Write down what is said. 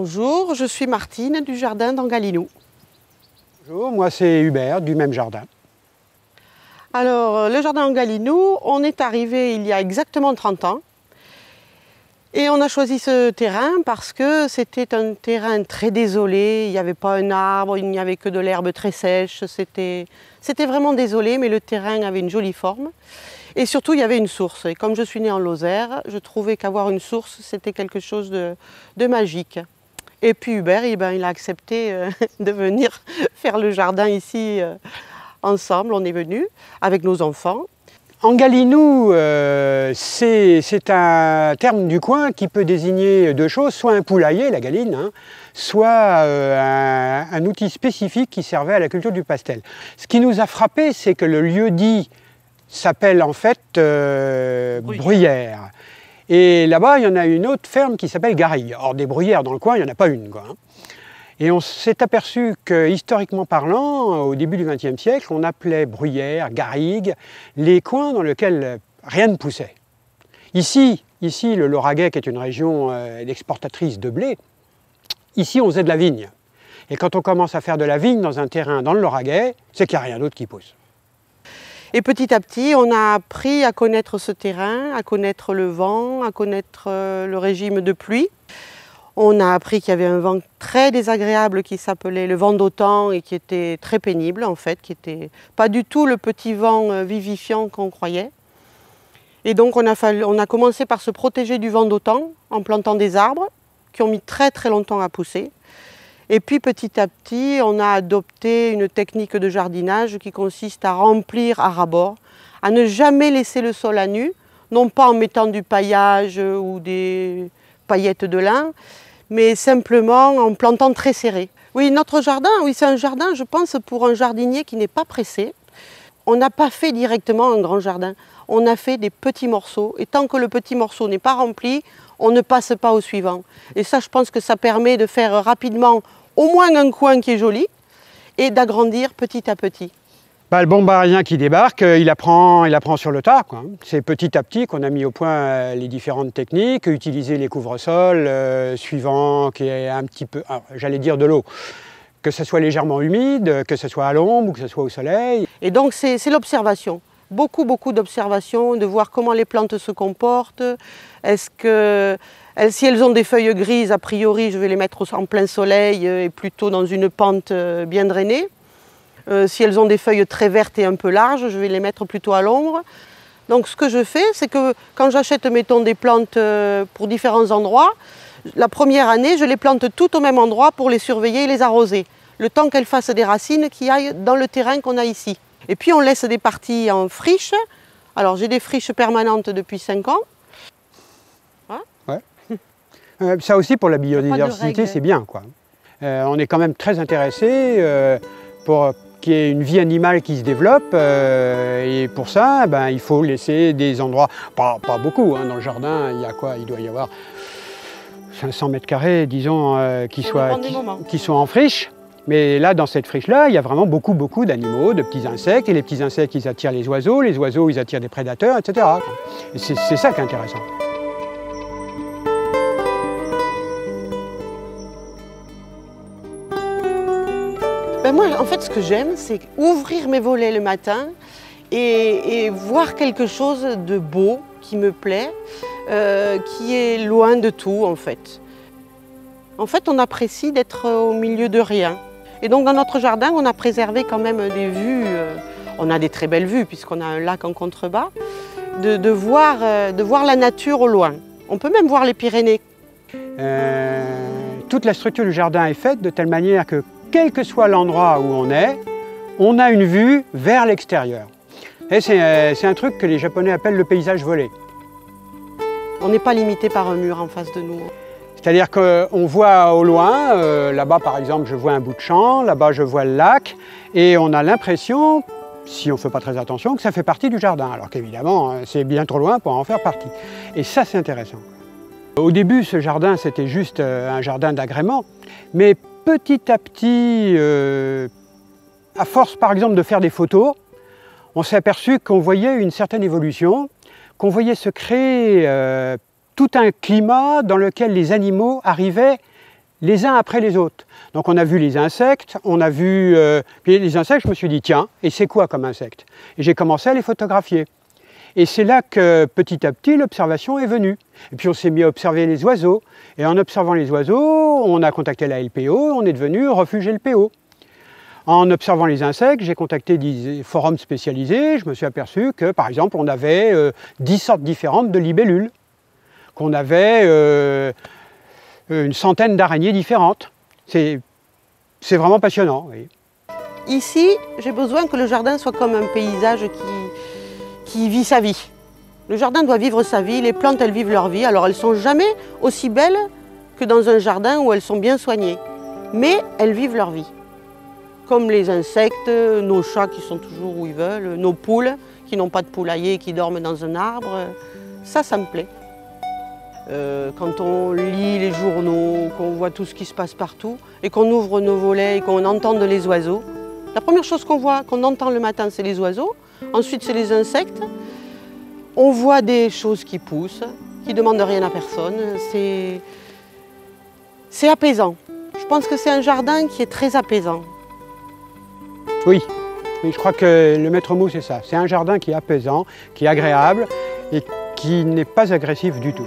Bonjour, je suis Martine du jardin d'Angalinou. Bonjour, moi c'est Hubert du même jardin. Alors, le jardin Angalinou, on est arrivé il y a exactement 30 ans. Et on a choisi ce terrain parce que c'était un terrain très désolé. Il n'y avait pas un arbre, il n'y avait que de l'herbe très sèche. C'était vraiment désolé, mais le terrain avait une jolie forme. Et surtout, il y avait une source. Et comme je suis née en Lozère, je trouvais qu'avoir une source, c'était quelque chose de magique. Et puis Hubert, il a accepté de venir faire le jardin ici ensemble. On est venus avec nos enfants. Angalinou, c'est un terme du coin qui peut désigner deux choses, soit un poulailler, la galine, hein, soit un outil spécifique qui servait à la culture du pastel. Ce qui nous a frappé, c'est que le lieu-dit s'appelle en fait Bruyères. Et là-bas, il y en a une autre ferme qui s'appelle Garrigue. Or, des bruyères dans le coin, il n'y en a pas une, quoi, hein. Et on s'est aperçu que, historiquement parlant, au début du XXe siècle, on appelait Bruyères, Garrigue, les coins dans lesquels rien ne poussait. Ici le Lauragais, qui est une région exportatrice de blé, ici on faisait de la vigne. Et quand on commence à faire de la vigne dans un terrain dans le Lauragais, c'est qu'il n'y a rien d'autre qui pousse. Et petit à petit, on a appris à connaître ce terrain, à connaître le vent, à connaître le régime de pluie. On a appris qu'il y avait un vent très désagréable qui s'appelait le vent d'Autan et qui était très pénible en fait, qui n'était pas du tout le petit vent vivifiant qu'on croyait. Et donc on a commencé par se protéger du vent d'Autan en plantant des arbres qui ont mis très très longtemps à pousser. Et puis petit à petit, on a adopté une technique de jardinage qui consiste à remplir à ras-bord, à ne jamais laisser le sol à nu, non pas en mettant du paillage ou des paillettes de lin, mais simplement en plantant très serré. Oui, notre jardin, oui, c'est un jardin, je pense, pour un jardinier qui n'est pas pressé. On n'a pas fait directement un grand jardin, on a fait des petits morceaux. Et tant que le petit morceau n'est pas rempli, on ne passe pas au suivant. Et ça, je pense que ça permet de faire rapidement au moins un coin qui est joli et d'agrandir petit à petit. Le bombardien qui débarque, il apprend sur le tas, quoi. C'est petit à petit qu'on a mis au point les différentes techniques, utiliser les couvre-sols suivant qui est un petit peu, j'allais dire de l'eau, que ce soit légèrement humide, que ce soit à l'ombre ou que ce soit au soleil. Et donc c'est l'observation, beaucoup d'observations, de voir comment les plantes se comportent. Si elles ont des feuilles grises, a priori, je vais les mettre en plein soleil et plutôt dans une pente bien drainée. Si elles ont des feuilles très vertes et un peu larges, je vais les mettre plutôt à l'ombre. Donc ce que je fais, c'est que quand j'achète, mettons, des plantes pour différents endroits, la première année, je les plante toutes au même endroit pour les surveiller et les arroser, le temps qu'elles fassent des racines qui aillent dans le terrain qu'on a ici. Et puis on laisse des parties en friche. Alors j'ai des friches permanentes depuis 5 ans. Ouais. Ça aussi, pour la biodiversité, c'est bien, quoi. On est quand même très intéressé pour qu'il y ait une vie animale qui se développe et pour ça, il faut laisser des endroits, pas beaucoup, hein, dans le jardin, il y a quoi? Il doit y avoir 500 mètres carrés, disons, qui soient en friche. Mais là, dans cette friche-là, il y a vraiment beaucoup d'animaux, de petits insectes, et les petits insectes, ils attirent les oiseaux, ils attirent des prédateurs, etc. Et c'est ça qui est intéressant. Moi, en fait, ce que j'aime, c'est ouvrir mes volets le matin et voir quelque chose de beau, qui me plaît, qui est loin de tout, en fait. En fait, on apprécie d'être au milieu de rien. Et donc, dans notre jardin, on a préservé quand même des vues. On a des très belles vues, puisqu'on a un lac en contrebas, de voir la nature au loin. On peut même voir les Pyrénées. Toute la structure du jardin est faite de telle manière que, quel que soit l'endroit où on a une vue vers l'extérieur. Et c'est un truc que les Japonais appellent le paysage volé. On n'est pas limité par un mur en face de nous. C'est-à-dire qu'on voit au loin, là-bas par exemple je vois un bout de champ, là-bas je vois le lac, et on a l'impression, si on ne fait pas très attention, que ça fait partie du jardin, alors qu'évidemment c'est bien trop loin pour en faire partie. Et ça c'est intéressant. Au début ce jardin c'était juste un jardin d'agrément, mais petit à petit, à force par exemple de faire des photos, on s'est aperçu qu'on voyait une certaine évolution, qu'on voyait se créer tout un climat dans lequel les animaux arrivaient les uns après les autres. Donc on a vu les insectes, on a vu... puis les insectes, je me suis dit, tiens, et c'est quoi comme insecte? Et j'ai commencé à les photographier. Et c'est là que petit à petit l'observation est venue. Et puis on s'est mis à observer les oiseaux. Et en observant les oiseaux, on a contacté la LPO, on est devenu refuge LPO. En observant les insectes, j'ai contacté des forums spécialisés. Je me suis aperçu que, par exemple, on avait 10 sortes différentes de libellules, qu'on avait une centaine d'araignées différentes. C'est vraiment passionnant. Oui. Ici, j'ai besoin que le jardin soit comme un paysage qui vit sa vie. Le jardin doit vivre sa vie, les plantes, elles vivent leur vie. Alors elles ne sont jamais aussi belles que dans un jardin où elles sont bien soignées. Mais elles vivent leur vie. Comme les insectes, nos chats qui sont toujours où ils veulent, nos poules qui n'ont pas de poulailler et qui dorment dans un arbre. Ça me plaît. Quand on lit les journaux, qu'on voit tout ce qui se passe partout et qu'on ouvre nos volets et qu'on entend les oiseaux, la première chose qu'on voit, qu'on entend le matin, c'est les oiseaux. Ensuite, c'est les insectes. On voit des choses qui poussent, qui ne demandent rien à personne. C'est apaisant. Je pense que c'est un jardin qui est très apaisant. Oui, je crois que le maître mot, c'est ça. C'est un jardin qui est apaisant, qui est agréable et qui n'est pas agressif du tout.